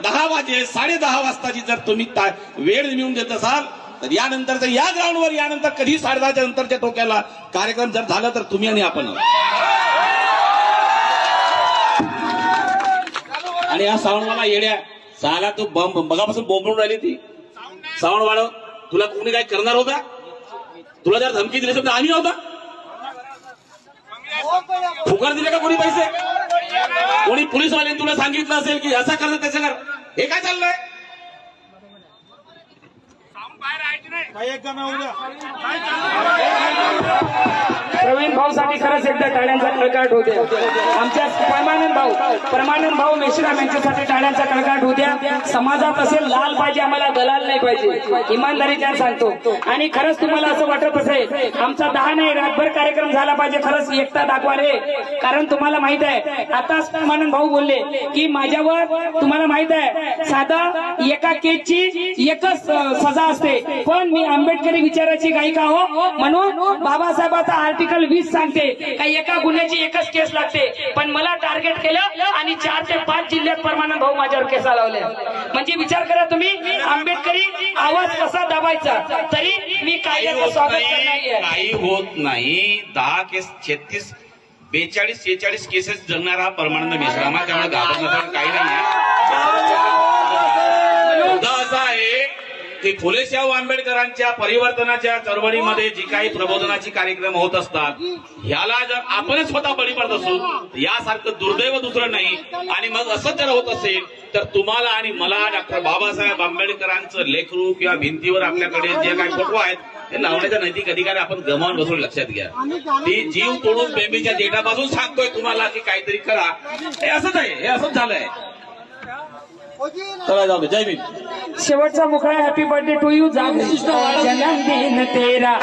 10 वाजे 10:30 वाजताची जर तुम्ही वेळ मिळवून देत असाल तर यानंतरच्या या ग्राउंडवर यानंतर कधी 10:30च्या नंतरच्या टोक्याला कार्यक्रम जर झाला तर तुम्ही आणि आपण आणि या सावंतवाला येड्या साला तू बघापासून बोंबळून राहिली ती सावंतवाळ तुला कोणी काय करणार होता तुला जर धमकी दिली तर आम्ही होता फुकार दिले का कोणी पैसे कोणी पोलीसवाल्यांनी तुला सांगितलं असेल की असं कर त्याचं कर हे काय चाललंय प्रवीण भाऊ साठी खरंच एकदा टाळ्यांचा कडकडाट होऊ द्या आमच्या परमानंद भाऊ मेश्राम यांच्यासाठी टाळ्यांचा कडकडाट होऊ द्या समाजात असेल लाल पाहिजे आम्हाला दलाल नाही पाहिजे इमानदारीच्या सांगतो आणि खरंच तुम्हाला असं वाटत असेल आमचा 10 नाही रातभर कार्यक्रम झाला पाहिजे खरंच एकता दाखवा रे कारण तुम्हाला माहित आहे आताच परमानंद भाऊ बोलले की माझ्यावर तुम्हाला माहित आहे साधा एका केसची एकच सजा असते पण मी आंबेडकरी विचाराची गायिका हो म्हणून बाबासाहेबाचा आर्टिकल 20 सांगते का एका गुन्ह्याची एकच केस लागते पण मला टार्गेट केलं आणि 4 ते 5 जिल्ह्यात परमानंद भाऊ माझ्यावर केसा लावल्या म्हणजे विचार करा तुम्ही आंबेडकरी आवाज कसा दाबायचा तरी मी कायद्याचं स्वागत करणार काही होत नाही 10 केस 36 42 46 केसेस जगणारा परमानंद मेश्राम त्यामुळे घाबरण्यासारखं काही नाही मुद्दा असा आहे की फुलेशाहू आंबेडकरांच्या परिवर्तनाच्या चळवळीमध्ये जी काही प्रबोधनाची कार्यक्रम होत असतात ह्याला जर आपणच स्वतः बळी पडत असू यासारखं दुर्दैव दुसरं नाही आणि मग असं जर होत असेल तर तुम्हाला आणि मला डॉक्टर बाबासाहेब आंबेडकरांचं लेकरू किंवा भिंतीवर आपल्याकडे जे काही फोटो आहेत ते लावण्याचा नैतिक अधिकार आपण गमावून बसून लक्षात घ्या ती जीव तोडून बेंबीच्या देठापासून सांगतोय तुम्हाला की काहीतरी करा हे असंच आहे हे असंच झालंय चला जाऊ दे जय भीम शेवटचा मुखडा हॅपी बर्थडे टू यू जन्मदिन तेरा